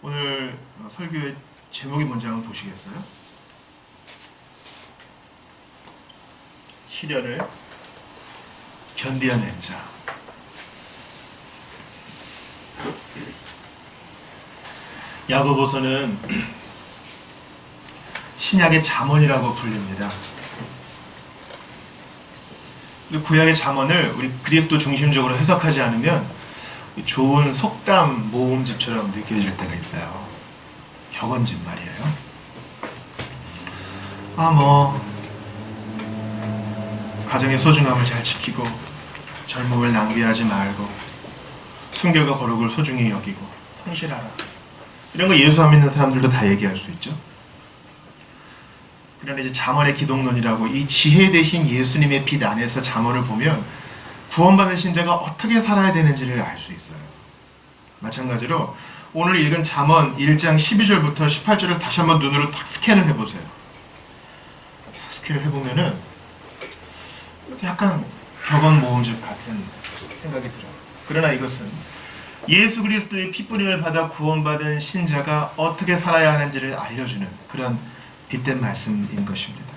오늘 설교의 제목이 뭔지 한번 보시겠어요? 시련을 견뎌낸 자. 야고보서는 신약의 잠언이라고 불립니다. 구약의 잠언을 우리 그리스도 중심적으로 해석하지 않으면 좋은 속담 모음집처럼 느껴질 때가 있어요. 격언집 말이에요. 가정의 소중함을 잘 지키고 젊음을 낭비하지 말고 순결과 거룩을 소중히 여기고 성실하라. 이런 거 예수 안 믿는 사람들도 다 얘기할 수 있죠. 그런데 이제 잠언의 기독론이라고 이 지혜 대신 예수님의 빛 안에서 잠언을 보면 구원받은 신자가 어떻게 살아야 되는지를 알 수 있어요. 마찬가지로 오늘 읽은 잠언 1장 12절부터 18절을 다시 한번 눈으로 딱 스캔을 해보세요. 스캔을 해보면은 약간 격언 모음집 같은 생각이 들어요. 그러나 이것은 예수 그리스도의 피뿌림을 받아 구원받은 신자가 어떻게 살아야 하는지를 알려주는 그런 빛된 말씀인 것입니다.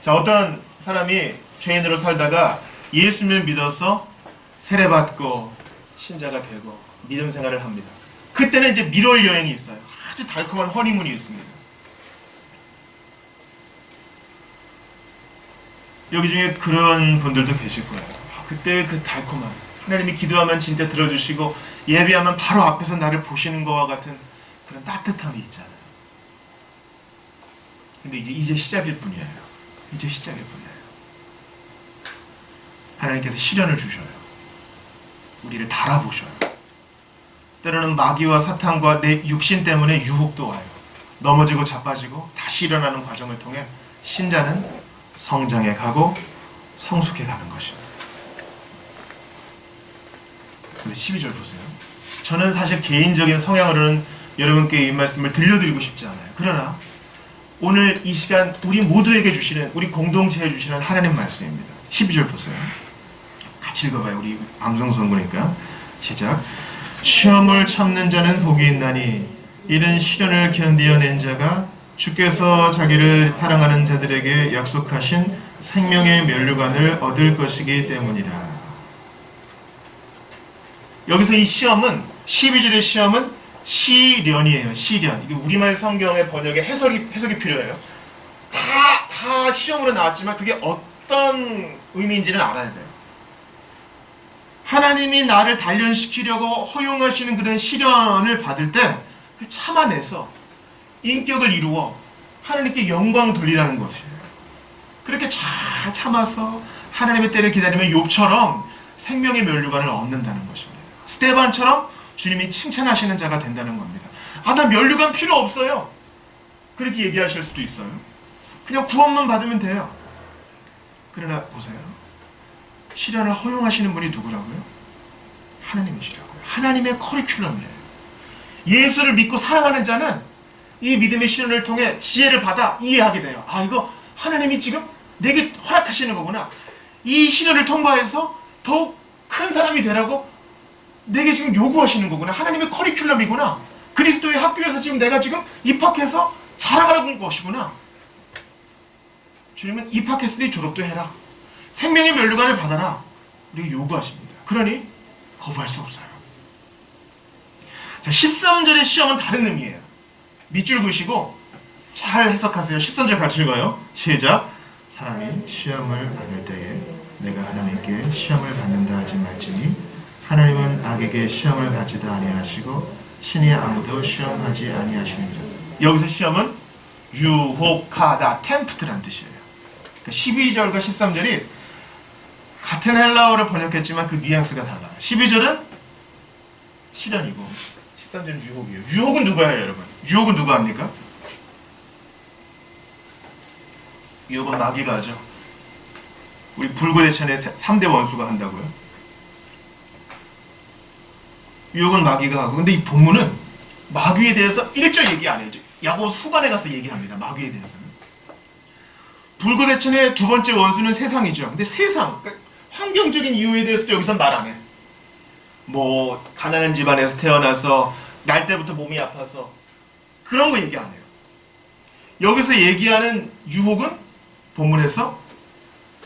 자, 어떤 사람이 죄인으로 살다가 예수님을 믿어서 세례받고 신자가 되고 믿음 생활을 합니다. 그때는 이제 미럴 여행이 있어요. 아주 달콤한 허니문이 있습니다. 여기 중에 그런 분들도 계실 거예요. 그때 그 달콤한 하나님이 기도하면 진짜 들어주시고 예배하면 바로 앞에서 나를 보시는 것과 같은 그런 따뜻함이 있잖아요. 근데 이제 시작일 뿐이에요. 이제 시작일 뿐이에요. 하나님께서 시련을 주셔요. 우리를 달아보셔요. 때로는 마귀와 사탄과 내 육신 때문에 유혹도 와요. 넘어지고 자빠지고 다시 일어나는 과정을 통해 신자는 성장해 가고 성숙해 가는 것입니다. 12절 보세요. 저는 사실 개인적인 성향으로는 여러분께 이 말씀을 들려드리고 싶지 않아요. 그러나 오늘 이 시간 우리 모두에게 주시는, 우리 공동체에 주시는 하나님 말씀입니다. 12절 보세요. 같이 읽어봐요. 우리 방송선거니까. 시작. 시험을 참는 자는 복이 있나니 이는 시련을 견디어낸 자가 주께서 자기를 사랑하는 자들에게 약속하신 생명의 면류관을 얻을 것이기 때문이라. 여기서 이 시험은 12절의 시험은 시련이에요. 시련. 이게 우리말 성경의 번역에 해석이 필요해요. 다 시험으로 나왔지만 그게 어떤 의미인지는 알아야 돼요. 하나님이 나를 단련시키려고 허용하시는 그런 시련을 받을 때 참아내서 인격을 이루어 하나님께 영광 돌리라는 것이에요. 그렇게 잘 참아서 하나님의 때를 기다리면 욥처럼 생명의 면류관을 얻는다는 것입니다. 스데반처럼 주님이 칭찬하시는 자가 된다는 겁니다. 나 면류관 필요 없어요. 그렇게 얘기하실 수도 있어요. 그냥 구원만 받으면 돼요. 그러나 보세요. 시련을 허용하시는 분이 누구라고요? 하나님이시라고요. 하나님의 커리큘럼이에요. 예수를 믿고 사랑하는 자는 이 믿음의 시련을 통해 지혜를 받아 이해하게 돼요. 이거 하나님이 지금 내게 허락하시는 거구나. 이 시련을 통과해서 더욱 큰 사람이 되라고 내게 지금 요구하시는 거구나. 하나님의 커리큘럼이구나. 그리스도의 학교에서 지금 내가 지금 입학해서 자라가는 것이구나. 주님은 입학했으니 졸업도 해라. 생명의 면류관을 받아라. 이렇게 요구하십니다. 그러니 거부할 수 없어요. 자, 13절의 시험은 다른 의미예요. 밑줄 그으시고 잘 해석하세요. 13절 같이 읽어요. 시작. 사람이 시험을 받을 때에 내가 하나님께 시험을 받는다 하지 말지니 하나님은 악에게 시험을 받지도 아니하시고 신이 아무도 시험하지 아니하시느니라. 여기서 시험은 유혹하다, 템프트란 뜻이에요. 그러니까 12절과 13절이 같은 헬라어를 번역했지만 그 뉘앙스가 달라요. 12절은 시련이고 13절은 유혹이에요. 유혹은 누가 해요, 여러분? 유혹은 누가 합니까? 유혹은 마귀가 하죠. 우리 불구대천의 3대 원수가 한다고요? 유혹은 마귀가 하고, 근데 이 본문은 마귀에 대해서 1절 얘기 안 해요. 야고보서 후반에 가서 얘기합니다. 마귀에 대해서는. 불구대천의 두 번째 원수는 세상이죠. 근데 세상, 그러니까 환경적인 이유에 대해서도 여기서 말 안 해. 가난한 집안에서 태어나서 날 때부터 몸이 아파서 그런 거 얘기 안 해요. 여기서 얘기하는 유혹은 본문에서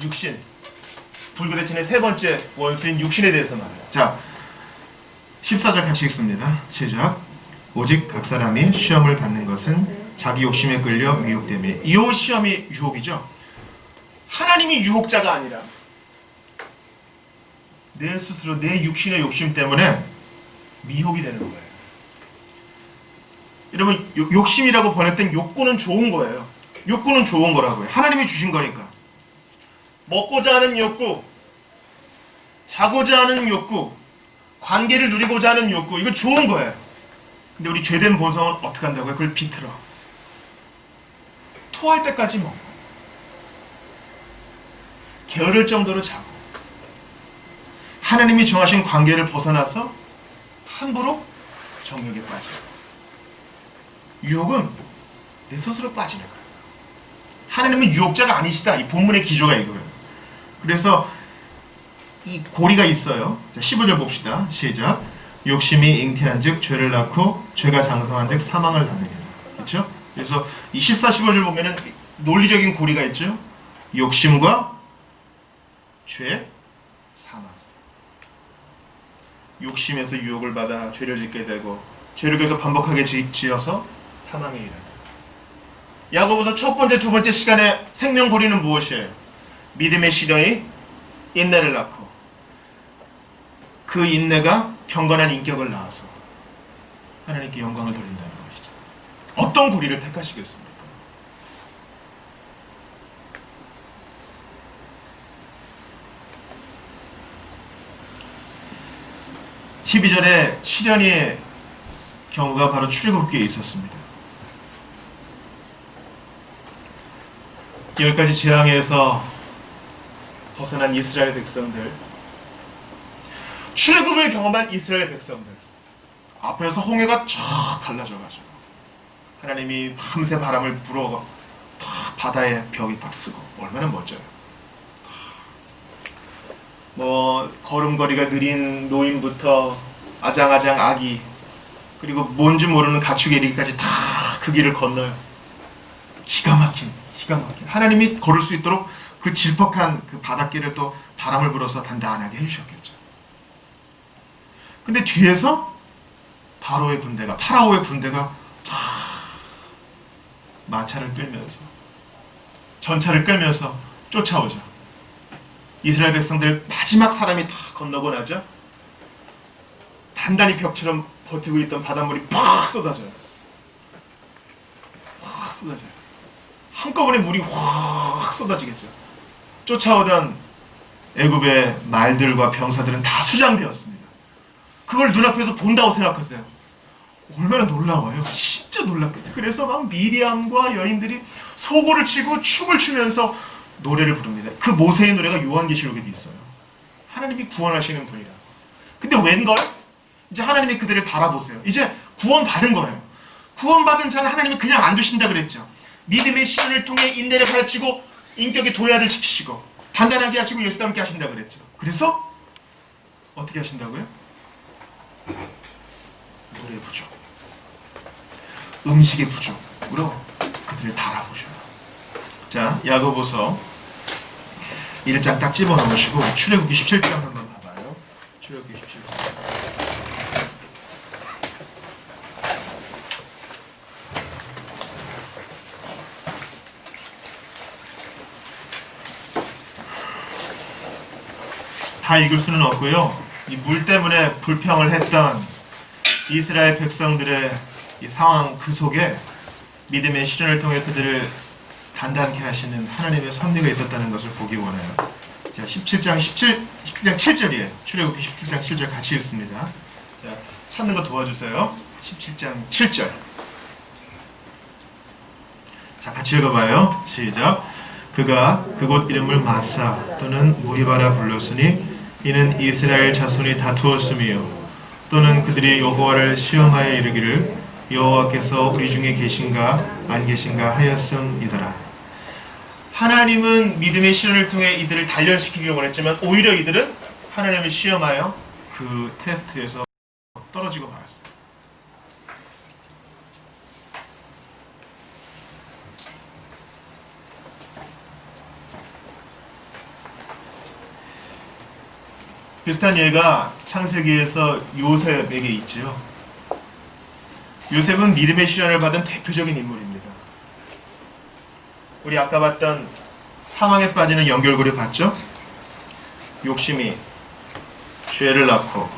육신, 불교대천의 세 번째 원수인 육신에 대해서 말해요. 자, 14절 같이 읽습니다. 시작. 오직 각 사람이 시험을 받는 것은 자기 욕심에 끌려 미혹됨이니. 이 시험이 유혹이죠. 하나님이 유혹자가 아니라 내 스스로 내 육신의 욕심 때문에 미혹이 되는 거예요. 여러분, 욕심이라고 번역된 욕구는 좋은 거예요. 욕구는 좋은 거라고요. 하나님이 주신 거니까. 먹고자 하는 욕구, 자고자 하는 욕구, 관계를 누리고자 하는 욕구, 이거 좋은 거예요. 근데 우리 죄된 본성은 어떻게 한다고요? 그걸 비틀어. 토할 때까지 먹고, 게으를 정도로 자고, 하나님이 정하신 관계를 벗어나서 함부로 정욕에 빠지고. 유혹은 내 스스로 빠지는 거예요. 하나님은 유혹자가 아니시다. 이 본문의 기조가 이거예요. 그래서 이 고리가 있어요. 자, 15절 봅시다. 시작. 욕심이 잉태한 즉 죄를 낳고 죄가 장성한 즉 사망을 낳느니라. 그렇죠? 그래서 이 14, 15절 보면은 논리적인 고리가 있죠. 욕심과 죄, 사망. 욕심에서 유혹을 받아 죄를 짓게 되고 죄를 계속 반복하게 지어서 사망에 이르는. 야고보서 첫 번째, 두 번째 시간에 생명고리는 무엇이에요? 믿음의 시련이 인내를 낳고 그 인내가 경건한 인격을 낳아서 하나님께 영광을 돌린다는 것이죠. 어떤 고리를 택하시겠습니까? (12절에) 시련의 경우가 바로 출애굽기에 있었습니다. 10가지 재앙에서 벗어난 이스라엘 백성들, 출애굽을 경험한 이스라엘 백성들 앞에서 홍해가 쫙 갈라져가지고 하나님이 밤새 바람을 불어 딱 바다에 벽이 딱 쓰고 얼마나 멋져요. 뭐 걸음걸이가 느린 노인부터 아장아장 아기, 그리고 뭔지 모르는 가축애리까지 다 그 길을 건너요. 기가 막힌 하나님이 걸을 수 있도록 그 질퍽한 그 바닷길을 또 바람을 불어서 단단하게 해주셨겠죠. 근데 뒤에서 파라오의 군대가 쫙 마차를 끌면서 전차를 끌면서 쫓아오죠. 이스라엘 백성들 마지막 사람이 다 건너고 나죠. 단단히 벽처럼 버티고 있던 바닷물이 팍 쏟아져요. 한꺼번에 물이 확 쏟아지겠죠. 쫓아오던 애굽의 말들과 병사들은 다 수장되었습니다. 그걸 눈앞에서 본다고 생각하세요. 얼마나 놀라워요. 진짜 놀랍겠죠. 그래서 막 미리암과 여인들이 소고를 치고 춤을 추면서 노래를 부릅니다. 그 모세의 노래가 요한계시록에도 있어요. 하나님이 구원하시는 분이라고. 근데 웬걸? 이제 하나님이 그들을 바라보세요. 이제 구원받은 거예요. 구원받은 자는 하나님이 그냥 안 두신다 그랬죠. 믿음의 시련을 통해 인내를 가르치고 인격의 도야를 지키시고 단단하게 하시고 예수와 함께 하신다 그랬죠. 그래서 어떻게 하신다고요? 노래 부족, 음식의 부족으로 그들을 달아보셔요. 자, 야고보서 1장 딱 집어넣으시고 출애굽기 17장 한번 봐봐요. 출애굽기 17장. 다 읽을 수는 없고요. 이 물 때문에 불평을 했던 이스라엘 백성들의 이 상황 그 속에 믿음의 시련을 통해 그들을 단단케 하시는 하나님의 섭리가 있었다는 것을 보기 원해요. 자, 17장 7절이에요. 출애굽기 17장 7절 같이 읽습니다. 자, 찾는 거 도와주세요. 17장 7절. 자, 같이 읽어봐요. 시작. 그가 그곳 이름을 마사 또는 무리바라 불렀으니 이는 이스라엘 자손이 다투었으며 또는 그들이 여호와를 시험하여 이르기를 여호와께서 우리 중에 계신가 안 계신가 하였음이더라. 하나님은 믿음의 시련을 통해 이들을 단련시키기를 원했지만 오히려 이들은 하나님을 시험하여 그 테스트에서 떨어지고 말았어요. 비슷한 예가 창세기에서 요셉에게 있지요. 요셉은 믿음의 시련을 받은 대표적인 인물입니다. 우리 아까 봤던 사망에 빠지는 연결고리 봤죠? 욕심이 죄를 낳고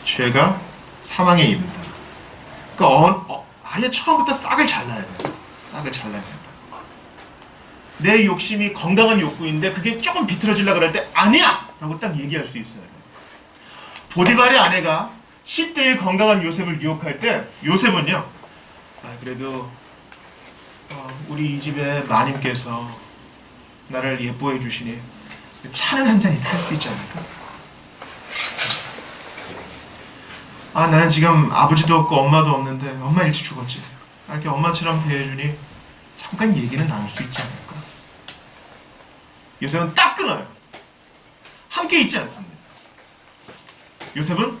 죄가 사망에 이른다. 그러니까 아예 처음부터 싹을 잘라야 돼요. 싹을 잘라야 된다. 내 욕심이 건강한 욕구인데 그게 조금 비틀어지려고 그럴 때 아니야! 라고 딱 얘기할 수 있어야 돼요. 보디발의 아내가 10대의 건강한 요셉을 유혹할 때 요셉은요, 그래도 우리 이 집에 마님께서 나를 예뻐해 주시니 차는 한 잔이 할 수 있지 않을까? 나는 지금 아버지도 없고 엄마도 없는데 엄마 일찍 죽었지. 이렇게 엄마처럼 대해주니 잠깐 얘기는 나눌 수 있지 않을까? 요셉은 딱 끊어요. 함께 있지 않습니다. 요셉은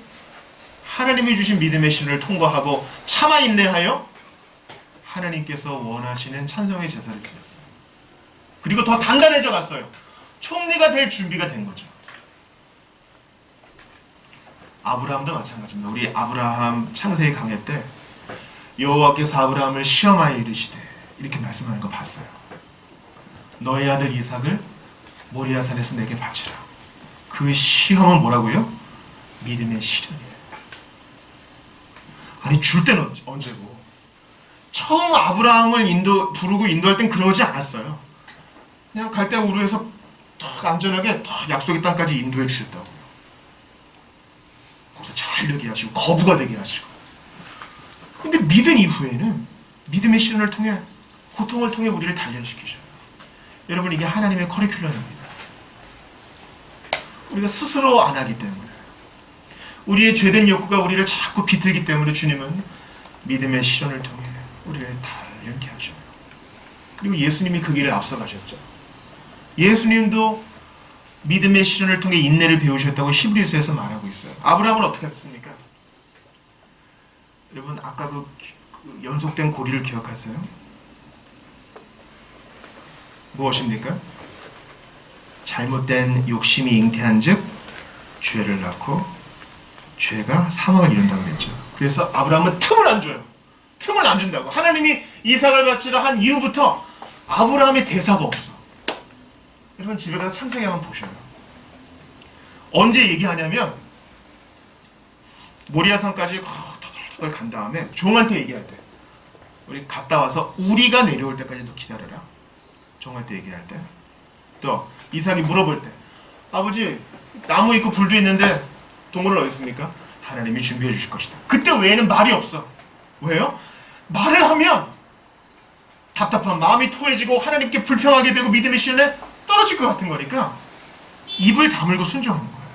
하나님이 주신 믿음의 시련을 통과하고 참아 인내하여 하나님께서 원하시는 찬송의 제사를 드렸어요. 그리고 더 단단해져 갔어요. 총리가 될 준비가 된 거죠. 아브라함도 마찬가지입니다. 우리 아브라함 창세기 강해 때 여호와께서 아브라함을 시험하여 이르시되 이렇게 말씀하는 거 봤어요. 너의 아들 이삭을 모리아산에서 내게 바치라. 그 시험은 뭐라고요? 믿음의 시련이에요. 아니 줄 때는 언제고? 처음 아브라함을 부르고 인도할 땐 그러지 않았어요. 그냥 갈대 우르에서 딱 안전하게 딱 약속의 땅까지 인도해 주셨다고. 거기서 잘 되게 하시고 거부가 되게 하시고. 근데 믿은 이후에는 믿음의 시련을 통해 고통을 통해 우리를 단련시키셔요. 여러분 이게 하나님의 커리큘럼입니다. 우리가 스스로 안 하기 때문에 우리의 죄된 욕구가 우리를 자꾸 비틀기 때문에 주님은 믿음의 시련을 통해 우리를 단련케 하셔요. 그리고 예수님이 그 길을 앞서가셨죠. 예수님도 믿음의 시련을 통해 인내를 배우셨다고 히브리서에서 말하고 있어요. 아브라함은 어떻게 했습니까? 여러분 아까 그 연속된 고리를 기억하세요? 무엇입니까? 잘못된 욕심이 잉태한 즉 죄를 낳고 죄가 사망을 이룬다고 그랬죠. 그래서 아브라함은 틈을 안 줘요. 틈을 안 준다고. 하나님이 이삭을 바치라 한 이후부터 아브라함의 대사가 없어. 여러분 집에 가서 창세기 한번 보셔요. 언제 얘기하냐면 모리아산까지 털털털 간 다음에 종한테 얘기할 때 우리 갔다 와서 우리가 내려올 때까지 너 기다려라. 종한테 얘기할 때. 또 이삭이 물어볼 때 아버지 나무 있고 불도 있는데 동물은 어디 있습니까? 하나님이 준비해 주실 것이다. 그때 외에는 말이 없어. 왜요? 말을 하면 답답한 마음이 토해지고 하나님께 불평하게 되고 믿음의 시련에 떨어질 것 같은 거니까 입을 다물고 순종하는 거예요.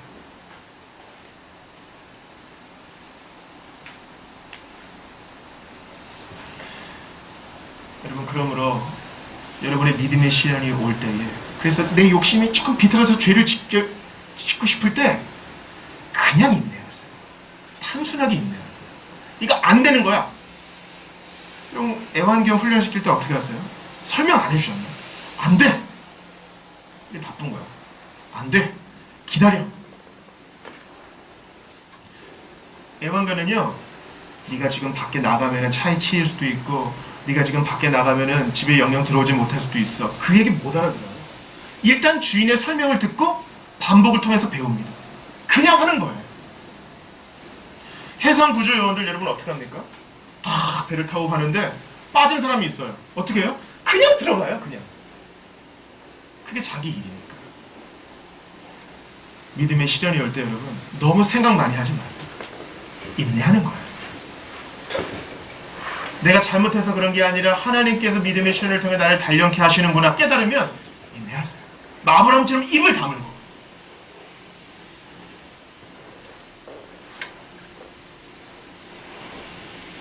여러분 그러므로 여러분의 믿음의 시련이 올 때에 그래서 내 욕심이 조금 비틀어서 죄를 짓고 싶을 때 그냥 인내하세요. 단순하게 인내하세요. 이거 안 되는 거야. 그럼 애완견 훈련시킬 때 어떻게 하세요? 설명 안 해주셨나요? 안 돼! 이게 나쁜 거야. 안 돼! 기다려! 애완견은요, 네가 지금 밖에 나가면 차에 치일 수도 있고 네가 지금 밖에 나가면 집에 영영 들어오지 못할 수도 있어. 그 얘기 못 알아들어요. 일단 주인의 설명을 듣고 반복을 통해서 배웁니다. 그냥 하는 거예요. 해상구조요원들 여러분 어떻게 합니까? 딱 배를 타고 가는데 빠진 사람이 있어요. 어떻게 해요? 그냥 들어가요. 그냥. 그게 자기 일이니까. 믿음의 시련이 올 때 여러분 너무 생각 많이 하지 마세요. 인내하는 거예요. 내가 잘못해서 그런 게 아니라 하나님께서 믿음의 시련을 통해 나를 단련케 하시는구나 깨달으면 인내하세요. 아브라함처럼 입을 다물고.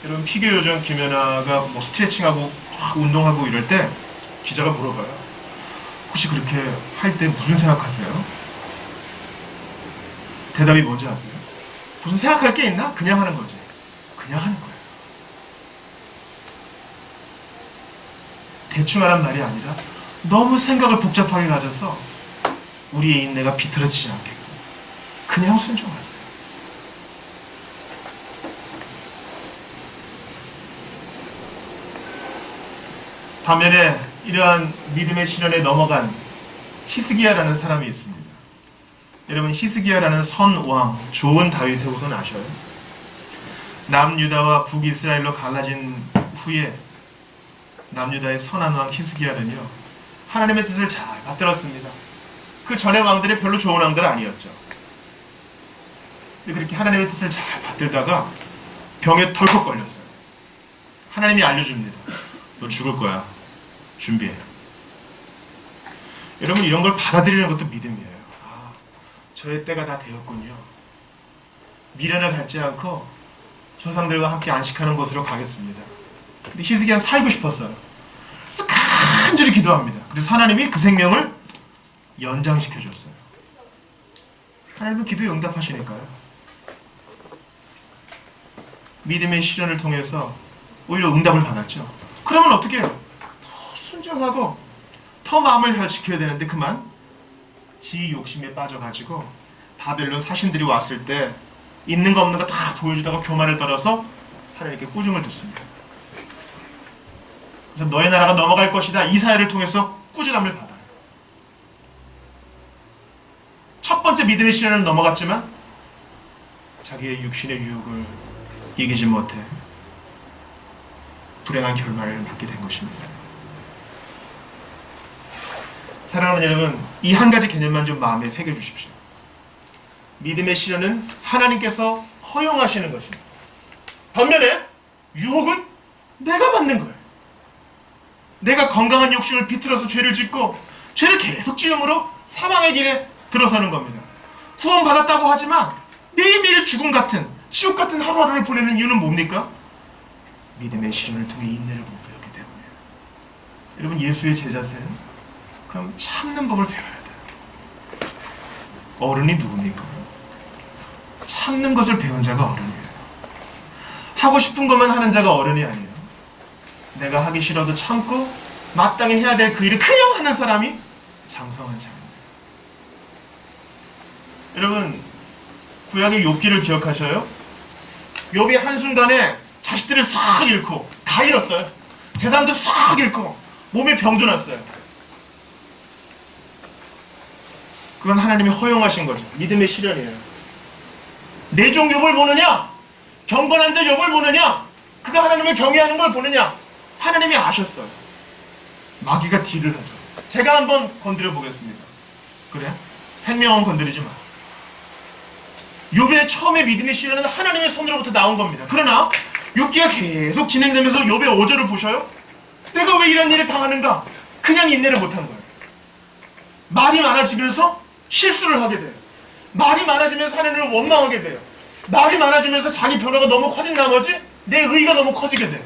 여러분 피겨 요정 김연아가 뭐 스트레칭하고 운동하고 이럴 때 기자가 물어봐요. 혹시 그렇게 할 때 무슨 생각하세요? 대답이 뭔지 아세요? 무슨 생각할 게 있나? 그냥 하는 거지. 그냥 하는 거예요. 대충 하란 말이 아니라 너무 생각을 복잡하게 가져서 우리의 인내가 비틀어지지 않게끔 그냥 순종하세요. 반면에 이러한 믿음의 시련에 넘어간 히스기야라는 사람이 있습니다. 여러분, 히스기야라는 선왕, 좋은 다윗의 후손 아셔요? 남유다와 북이스라엘로 갈라진 후에 남유다의 선한 왕 히스기야는요, 하나님의 뜻을 잘 받들었습니다. 그 전의 왕들이 별로 좋은 왕들은 아니었죠. 그렇게 하나님의 뜻을 잘 받들다가 병에 덜컥 걸렸어요. 하나님이 알려줍니다. 너 죽을 거야. 준비해. 여러분, 이런 걸 받아들이는 것도 믿음이에요. 아, 저의 때가 다 되었군요. 미련을 갖지 않고 조상들과 함께 안식하는 곳으로 가겠습니다. 근데 히스기야는 살고 싶었어요. 그래서 간절히 기도합니다. 그래서 하나님이 그 생명을 연장시켜줬어요. 하나님은 기도에 응답하시니까요. 믿음의 시련을 통해서 오히려 응답을 받았죠. 그러면 어떻게 해요? 더 순종하고 더 마음을 잘 지켜야 되는데 그만 지 욕심에 빠져가지고 바벨론 사신들이 왔을 때 있는 거 없는 거 다 보여주다가 교만을 떨어서 하나님께 꾸중을 듣습니다. 그래서 너의 나라가 넘어갈 것이다. 이사야를 통해서 꾸지람을 받아요. 첫 번째 믿음의 시련은 넘어갔지만 자기의 육신의 유혹을 이기지 못해 불행한 결말을 맞게 된 것입니다. 사랑하는 여러분, 이 한 가지 개념만 좀 마음에 새겨주십시오. 믿음의 시련은 하나님께서 허용하시는 것입니다. 반면에 유혹은 내가 받는 거예요. 내가 건강한 욕심을 비틀어서 죄를 짓고 죄를 계속 지음으로 사망의 길에 들어서는 겁니다. 구원받았다고 하지만 매일매일 죽음 같은 지옥 같은 하루하루를 보내는 이유는 뭡니까? 믿음의 시련을 통해 인내를 못 배웠기 때문이에요. 여러분, 예수의 제자세요? 그럼 참는 법을 배워야 돼요. 어른이 누굽니까? 참는 것을 배운 자가 어른이에요. 하고 싶은 것만 하는 자가 어른이 아니에요. 내가 하기 싫어도 참고 마땅히 해야 될 그 일을 그냥 하는 사람이 장성한 자입니다. 여러분, 구약의 욥기를 기억하셔요? 욥이 한순간에 자식들을 싹 잃고 다 잃었어요. 재산도 싹 잃고 몸에 병도 났어요. 그건 하나님이 허용하신 거죠. 믿음의 시련이에요. 내 종 욥을 보느냐? 경건한 자 욥을 보느냐? 그가 하나님을 경외하는 걸 보느냐? 하나님이 아셨어요. 마귀가 딜을 하죠. 제가 한번 건드려 보겠습니다. 그래? 생명은 건드리지 마. 욥의 처음에 믿음의 시련은 하나님의 손으로부터 나온 겁니다. 그러나 욥기가 계속 진행되면서 욥의 5절을 보셔요. 내가 왜 이런 일을 당하는가? 그냥 인내를 못한 거예요. 말이 많아지면서 실수를 하게 돼요. 말이 많아지면서 하나님을 원망하게 돼요. 말이 많아지면서 자기 변화가 너무 커진 나머지 내 의의가 너무 커지게 돼요.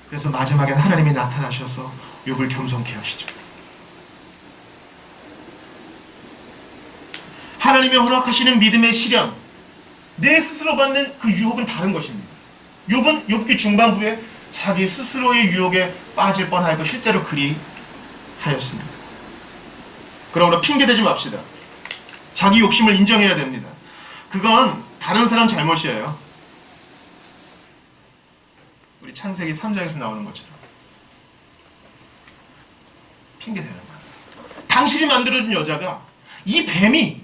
그래서 마지막엔 하나님이 나타나셔서 욥을 겸손케 하시죠. 하나님이 허락하시는 믿음의 시련, 내 스스로 받는 그 유혹은 다른 것입니다. 욥은 욥기 중반부에 자기 스스로의 유혹에 빠질 뻔할 거 실제로 그리하였습니다. 그러므로 핑계대지 맙시다. 자기 욕심을 인정해야 됩니다. 그건 다른 사람 잘못이에요. 우리 창세기 3장에서 나오는 것처럼 핑계대는 거예요. 당신이 만들어준 여자가 이 뱀이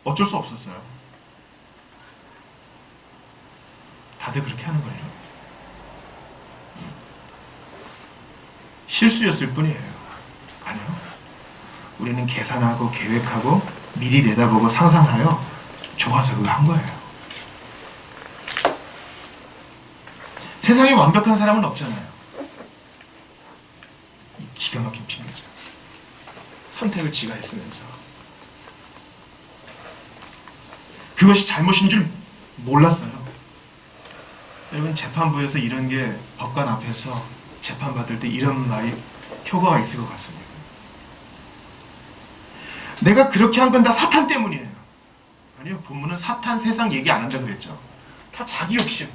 어쩔 수 없었어요. 다들 그렇게 하는 거예요. 실수였을 뿐이에요. 아니요. 우리는 계산하고 계획하고 미리 내다보고 상상하여 좋아서 그거 한 거예요. 세상에 완벽한 사람은 없잖아요. 이 기가 막힌 핑계죠. 선택을 지가 했으면서 그것이 잘못인 줄 몰랐어요. 여러분, 재판부에서 이런 게 법관 앞에서 재판받을 때 이런 말이 효과가 있을 것 같습니다. 내가 그렇게 한 건 다 사탄 때문이에요. 아니요, 본문은 사탄, 세상 얘기 안 한다 그랬죠. 다 자기 욕심,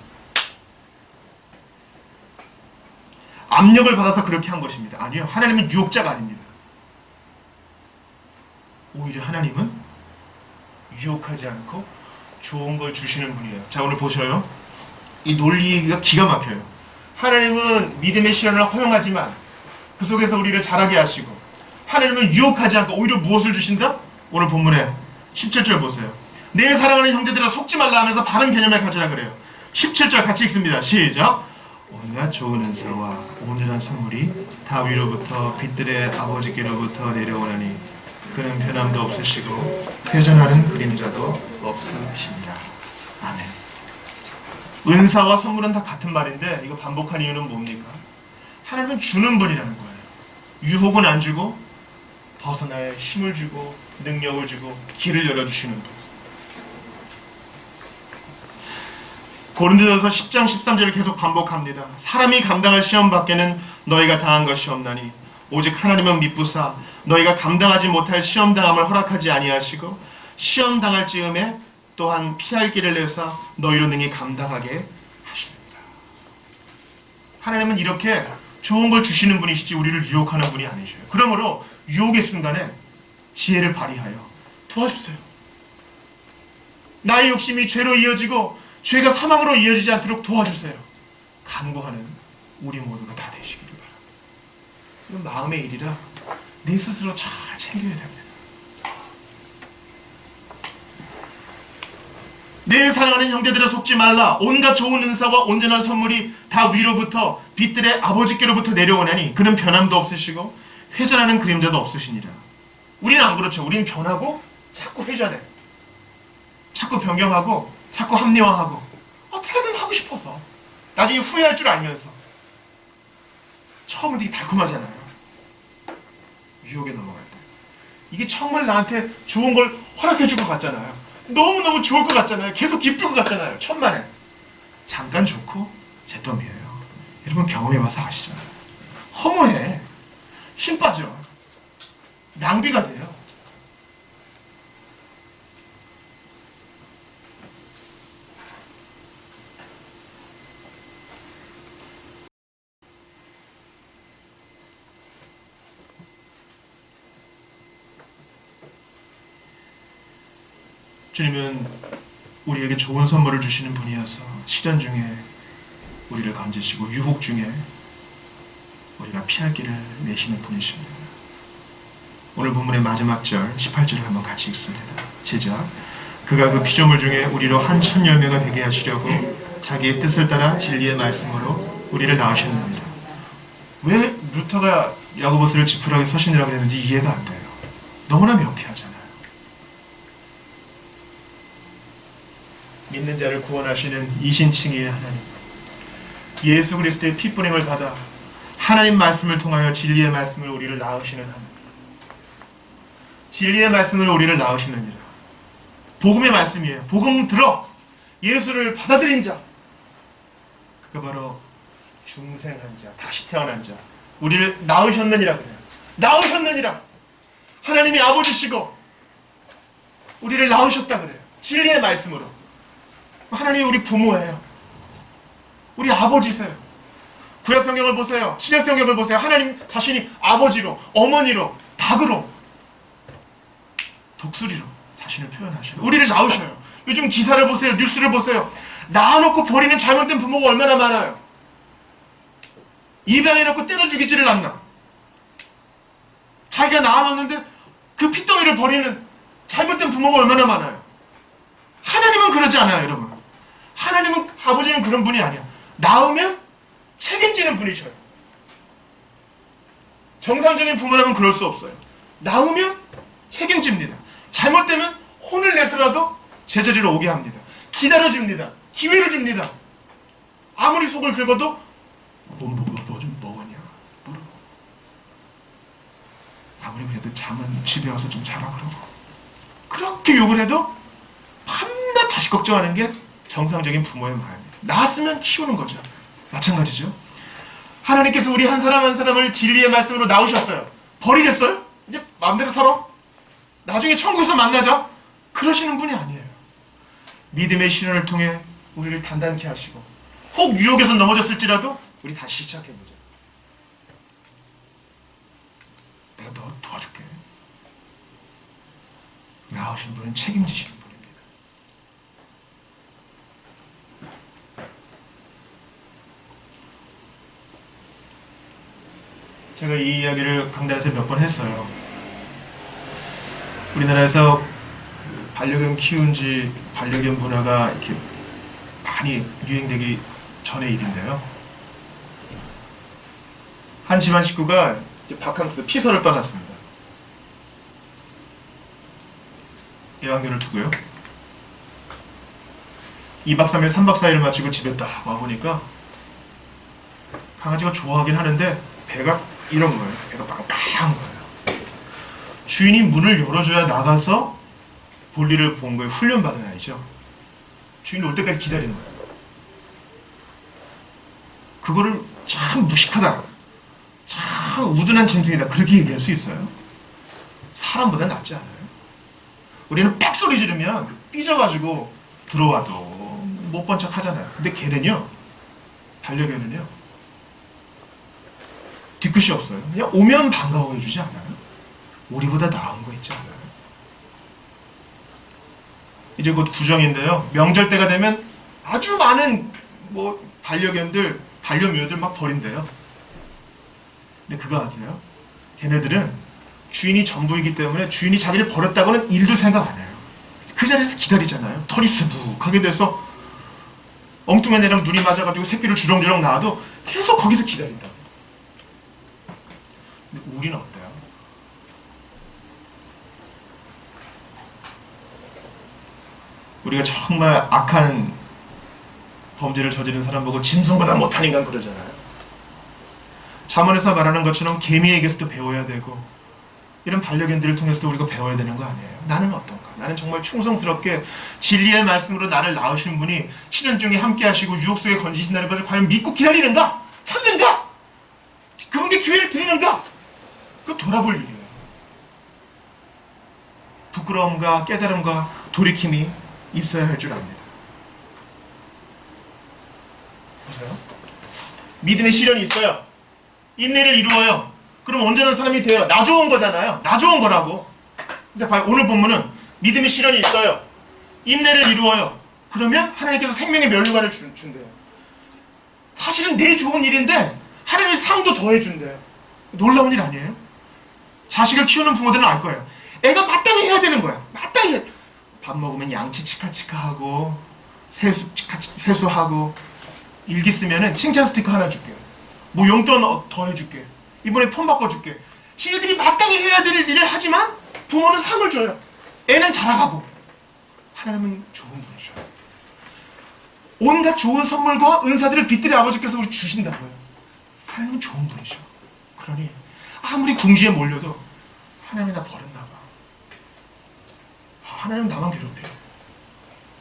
압력을 받아서 그렇게 한 것입니다. 아니요, 하나님은 유혹자가 아닙니다. 오히려 하나님은 유혹하지 않고 좋은 걸 주시는 분이에요. 자, 오늘 보셔요. 이 논리가 기가 막혀요. 하나님은 믿음의 시련을 허용하지만 그 속에서 우리를 자라게 하시고, 하나님은 유혹하지 않고 오히려 무엇을 주신다? 오늘 본문에 17절 보세요. 내 사랑하는 형제들아 속지 말라 하면서 바른 개념을 가지라 그래요. 17절 같이 읽습니다. 시작. 온갖 좋은 은사와 온전한 선물이 다 위로부터 빛들의 아버지께로부터 내려오나니 그는 변함도 없으시고 회전하는 그림자도 없으십니다. 아멘. 은사와 선물은 다 같은 말인데 이거 반복한 이유는 뭡니까? 하나님은 주는 분이라는 거예요. 유혹은 안 주고 벗어날 힘을 주고 능력을 주고 길을 열어주시는 분. 고린도전서 10장 13절을 계속 반복합니다. 사람이 감당할 시험 밖에는 너희가 당한 것이 없나니 오직 하나님은 미쁘사 너희가 감당하지 못할 시험 당함을 허락하지 아니하시고 시험 당할 즈음에 또한 피할 길을 내사 너희로 능히 감당하게 하십니다. 하나님은 이렇게 좋은 걸 주시는 분이시지 우리를 유혹하는 분이 아니셔요. 그러므로 유혹의 순간에 지혜를 발휘하여 도와주세요. 나의 욕심이 죄로 이어지고 죄가 사망으로 이어지지 않도록 도와주세요. 간구하는 우리 모두가 다 되시기를 바랍니다. 이건 마음의 일이라 내 스스로 잘 챙겨야 됩니다. 내 사랑하는 형제들아 속지 말라. 온갖 좋은 은사와 온전한 선물이 다 위로부터 빛들의 아버지께로부터 내려오나니 그는 변함도 없으시고 회전하는 그림자도 없으시니라. 우리는 안 그렇죠. 우리는 변하고 자꾸 회전해. 자꾸 변경하고 자꾸 합리화하고 어떻게든 하고 싶어서 나중에 후회할 줄 알면서 처음은 되게 달콤하잖아요. 유혹에 넘어갈 때 이게 정말 나한테 좋은 걸 허락해 줄 것 같잖아요. 너무너무 좋을 것 같잖아요. 계속 기쁠 것 같잖아요. 천만에 잠깐 좋고 잿더미예요. 여러분 경험해봐서 아시잖아요. 허무해. 힘 빠져. 낭비가 돼요. 주님은 우리에게 좋은 선물을 주시는 분이어서 시련 중에 우리를 건지시고 유혹 중에 우리가 피할 길을 내시는 분이십니다. 오늘 본문의 마지막 절 18절을 한번 같이 읽습니다. 시작. 그가 그 피조물 중에 우리로 한 천 열매가 되게 하시려고 자기의 뜻을 따라 진리의 말씀으로 우리를 낳으셨느니라. 왜 루터가 야고보서를 지푸라기 서신이라고 했는지 이해가 안 돼요. 너무나 명쾌하잖아요. 믿는 자를 구원하시는 이신칭의의 하나님, 예수 그리스도의 피뿌림을 받아 하나님 말씀을 통하여 진리의 말씀을 우리를 낳으시는 하나님, 진리의 말씀을 우리를 낳으시느니라. 복음의 말씀이에요. 복음 들어 예수를 받아들인 자, 그가 바로 중생한 자, 다시 태어난 자, 우리를 낳으셨느니라 그래요. 낳으셨느니라. 하나님이 아버지시고 우리를 낳으셨다 그래요. 진리의 말씀으로. 하나님이 우리 부모예요. 우리 아버지세요. 구약 성경을 보세요. 신약 성경을 보세요. 하나님 자신이 아버지로, 어머니로, 닭으로, 독수리로 자신을 표현하셔요. 우리를 낳으셔요. 요즘 기사를 보세요. 뉴스를 보세요. 낳아놓고 버리는 잘못된 부모가 얼마나 많아요. 입양해놓고 때려 죽이지를 않나. 자기가 낳아놨는데 그 핏덩이를 버리는 잘못된 부모가 얼마나 많아요. 하나님은 그러지 않아요, 여러분. 하나님은, 아버지는 그런 분이 아니야. 낳으면 책임지는 분이셔요. 정상적인 부모라면 그럴 수 없어요. 낳으면 책임집니다. 잘못되면 혼을 내서라도 제자리로 오게 합니다. 기다려줍니다. 기회를 줍니다. 아무리 속을 긁어도 뭐 좀 먹었냐 물어. 아무리 그래도 잠은 집에 와서 좀 자라 그러고. 그렇게 욕을 해도 밤낮 자식 걱정하는 게 정상적인 부모의 마음이에요. 낳았으면 키우는 거죠. 마찬가지죠. 하나님께서 우리 한 사람 한 사람을 진리의 말씀으로 낳으셨어요. 버리겠어요? 이제 마음대로 살아? 나중에 천국에서 만나자? 그러시는 분이 아니에요. 믿음의 시련을 통해 우리를 단단케 하시고 혹 유혹에서 넘어졌을지라도 우리 다시 시작해보자. 내가 너 도와줄게. 낳으신 분은 책임지시는 분입니다. 제가 이 이야기를 강단에서 몇 번 했어요. 우리나라에서 반려견 키운지 반려견 문화가 이렇게 많이 유행되기 전의 일인데요. 한 집안 식구가 이제 바캉스 피서를 떠났습니다. 애완견을 두고요. 2박 3일, 3박 4일을 마치고 집에 딱 와보니까 강아지가 좋아하긴 하는데 배가 이런 거예요. 배가 빵빵한 거예요. 주인이 문을 열어줘야 나가서 볼일을 본 거예요. 훈련받은 아이죠. 주인이 올 때까지 기다리는 거예요. 그거를 참 무식하다, 참 우둔한 짐승이다, 그렇게 얘기할 수 있어요? 사람보다 낫지 않아요? 우리는 빽 소리 지르면 삐져가지고 들어와도 못 본 척 하잖아요. 근데 걔는요, 반려견은요, 뒤끝이 없어요. 그냥 오면 반가워해주지 않아요? 우리보다 나은 거 있지 않아요? 이제 곧 구정인데요. 명절 때가 되면 아주 많은 반려견들, 반려묘들 막 버린대요. 근데 그거 아세요? 걔네들은 주인이 전부이기 때문에 주인이 자기를 버렸다고는 일도 생각 안 해요. 그 자리에서 기다리잖아요. 털이 스북하게 돼서 엉뚱한 애랑 눈이 맞아가지고 새끼를 주렁주렁 낳아도 계속 거기서 기다린다. 근데 우리는 어때요? 우리가 정말 악한 범죄를 저지른 사람 보고 짐승보다 못한 인간 그러잖아요. 잠언에서 말하는 것처럼 개미에게서도 배워야 되고 이런 반려견들을 통해서도 우리가 배워야 되는 거 아니에요? 나는 어떤가? 나는 정말 충성스럽게 진리의 말씀으로 나를 낳으신 분이 시련 중에 함께 하시고 유혹 속에 건지신다는 것을 과연 믿고 기다리는가? 참는가? 그분께 기회를 드리는가? 그거 돌아볼 일이에요. 부끄러움과 깨달음과 돌이킴이 있어야 할 줄 압니다. 보세요. 믿음의 시련이 있어요. 인내를 이루어요. 그럼 온전한 사람이 돼요. 나 좋은 거잖아요. 나 좋은 거라고. 근데 봐요. 오늘 본문은 믿음의 시련이 있어요. 인내를 이루어요. 그러면 하나님께서 생명의 면류관을 준대요. 사실은 내 좋은 일인데 하나님의 상도 더해준대요. 놀라운 일 아니에요? 자식을 키우는 부모들은 알 거예요. 애가 마땅히 해야 되는 거야. 마땅히 해. 밥 먹으면 양치 치카치카하고 세수하고 일기 쓰면은 칭찬 스티커 하나 줄게요. 뭐 용돈 더 해줄게. 이번에 폰 바꿔줄게. 지네들이 마땅히 해야 될 일을 하지만 부모는 상을 줘요. 애는 자라가고. 하나님은 좋은 분이죠. 온갖 좋은 선물과 은사들을 빛들의 아버지께서 우리 주신다고요. 하나님은 좋은 분이죠. 그러니 아무리 궁지에 몰려도 하나님이 나 버렸나 봐. 하나님은 나만 괴롭혀.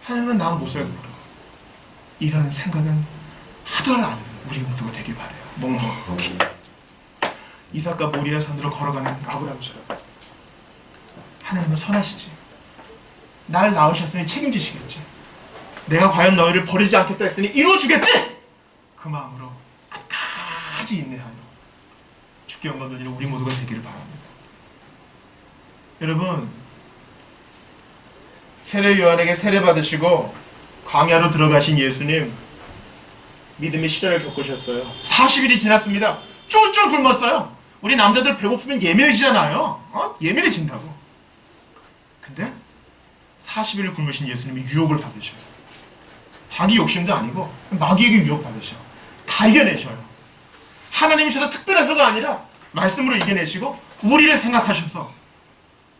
하나님은 나만 못 살게 물어. 이런 생각은 하더라 않는 우리 모두가 되길 바래요. 묵묵히 이삭과 모리아 산으로 걸어가는 아브라함처럼 하나님은 선하시지. 날 낳으셨으니 책임지시겠지. 내가 과연 너희를 버리지 않겠다 했으니 이루어주겠지. 그 마음으로 끝까지 인내하여 주께 영광 돌리는 우리 모두가 되기를 바랍니다. 여러분, 세례 요한에게 세례 받으시고 광야로 들어가신 예수님, 믿음의 시련을 겪으셨어요. 40일이 지났습니다. 쫄쫄 굶었어요. 우리 남자들 배고프면 예민해지잖아요. 예민해진다고. 근데 40일을 굶으신 예수님이 유혹을 받으셔요. 자기 욕심도 아니고 마귀에게 유혹받으셔. 다 이겨내셔요. 하나님이셔서 특별해서가 아니라 말씀으로 이겨내시고 우리를 생각하셔서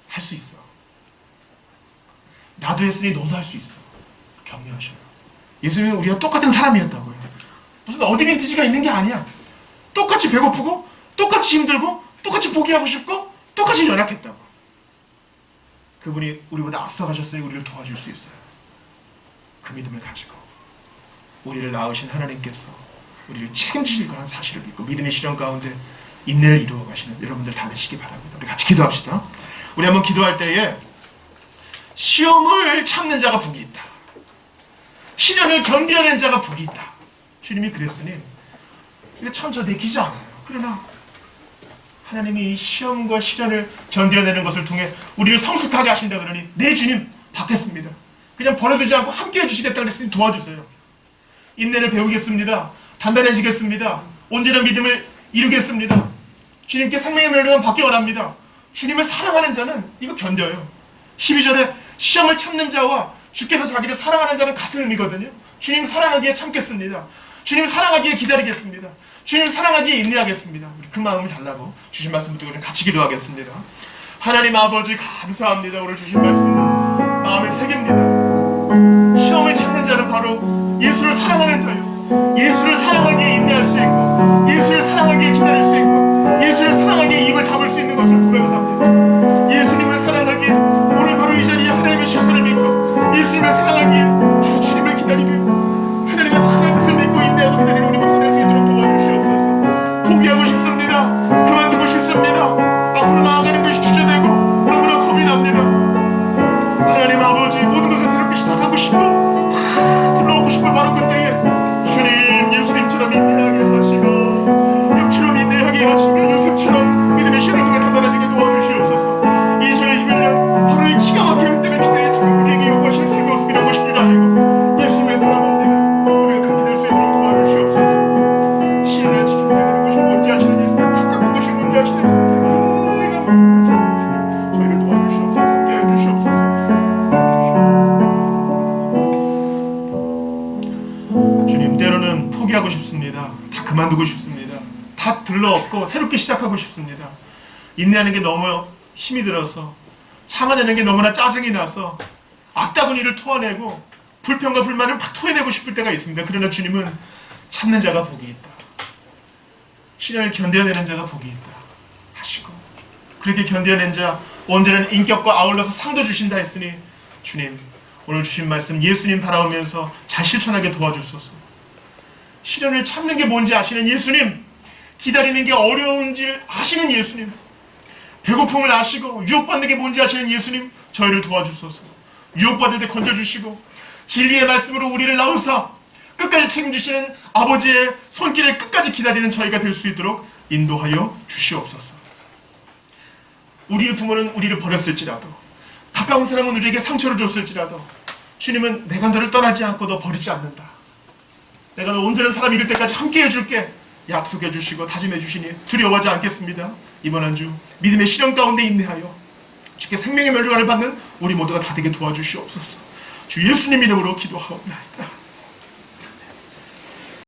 할 수 있어. 나도 했으니 너도 할 수 있어. 격려하셔요. 예수님은 우리가 똑같은 사람이었다고요. 무슨 어드밴티지가 있는 게 아니야. 똑같이 배고프고 똑같이 힘들고 똑같이 포기하고 싶고 똑같이 연약했다고. 그분이 우리보다 앞서가셨으니 우리를 도와줄 수 있어요. 그 믿음을 가지고 우리를 낳으신 하나님께서 우리를 책임지실 거라는 사실을 믿고 믿음의 시련 가운데 인내를 이루어 가시는 여러분들 다 되시기 바랍니다. 우리 같이 기도합시다. 우리 한번 기도할 때에 시험을 참는 자가 복이 있다. 시련을 견뎌낸 자가 복이 있다. 주님이 그랬으니 이게 참 저 내키지 않아요. 그러나 하나님이 이 시험과 시련을 견뎌내는 것을 통해 우리를 성숙하게 하신다 그러니 네 주님 받겠습니다. 그냥 버려두지 않고 함께 해주시겠다 그랬으니 도와주세요. 인내를 배우겠습니다. 단단해지겠습니다. 온전한 믿음을 이루겠습니다. 주님께 생명의 멸류관 받기 원합니다. 주님을 사랑하는 자는 이거 견뎌요. 12절에 시험을 참는 자와 주께서 자기를 사랑하는 자는 같은 의미거든요. 주님 사랑하기에 참겠습니다. 주님 사랑하기에 기다리겠습니다. 주님 사랑하기에 인내하겠습니다. 우리 그 마음을 달라고 주신 말씀 듣고 같이 기도하겠습니다. 하나님 아버지 감사합니다. 오늘 주신 말씀 마음에 새깁니다. 시험을 참는 자는 바로 예수를 사랑하는 자요. 예수를 사랑하기에 인내할 수 있고 예수를 사랑하기에 기다릴 수 있고 예수를 사랑하기에 입을 다물 수 있는 것을 고백을 합니다. 예수님을 사랑하기에 오늘 바로 이 자리에 하나님의 주권을 믿고 예수님을 사랑하기에 바로 주님을 기다리며 하나님의 선한 뜻을 믿고 인내하고 기다리는 우리 모두가 될 수 있도록 도와주시옵소서. 포기하고 싶습니다. 그만두고 싶습니다. 앞으로 나아가는 것이 주저되고 너무나 겁이 납니다. 하나님 아버지 모든 것을 새롭게 시작하고 싶고 다 들어오고 싶을 바로 그때에 주님 예수님처럼 인내하게 하시고 육처럼 인내하게 하시며 요셉처럼 믿음의 신을 통해 단단해지게 도와주시옵소서. 2021년 바로 이 기가 막히기 때문에 기대해 주는 우리에게 요구하시는 새 모습이라는 것인 줄 알고 예수님을 바라봅니다. 우리가 그렇게 될 수 있도록 도와주시옵소서. 신을 지키고 되는 것이 뭔지 아시는 예수님 답답한 것이 뭔지 아시는 내가 저희를 도와주시옵소서. 함께 해주시옵소서. 주님 때로는 포기하고 싶습니다. 다 그만두고 싶습니다. 다 들러엎고 새롭게 시작하고 싶습니다. 인내하는 게 너무 힘이 들어서 참아내는 게 너무나 짜증이 나서 악다구니를 토해내고 불평과 불만을 막 토해내고 싶을 때가 있습니다. 그러나 주님은 참는 자가 복이 있다. 시련을 견뎌내는 자가 복이 있다 하시고 그렇게 견뎌낸 자 온전한 인격과 아울러서 상도 주신다 했으니 주님 오늘 주신 말씀 예수님 바라보면서 잘 실천하게 도와주소서. 시련을 참는 게 뭔지 아시는 예수님, 기다리는 게 어려운지 아시는 예수님, 배고픔을 아시고 유혹받는 게 뭔지 아시는 예수님, 저희를 도와주소서. 유혹받을 때 건져주시고 진리의 말씀으로 우리를 나오사 끝까지 책임지시는 아버지의 손길을 끝까지 기다리는 저희가 될 수 있도록 인도하여 주시옵소서. 우리의 부모는 우리를 버렸을지라도 가까운 사람은 우리에게 상처를 줬을지라도 주님은 내가 너를 떠나지 않고 너 버리지 않는다. 내가 너 온전한 사람 이룰 때까지 함께 해줄게 약속해 주시고 다짐해 주시니 두려워하지 않겠습니다. 이번 한 주 믿음의 시련 가운데 인내하여 주께 생명의 멸류관을 받는 우리 모두가 다 되게 도와주시옵소서. 주 예수님 이름으로 기도하옵나이다.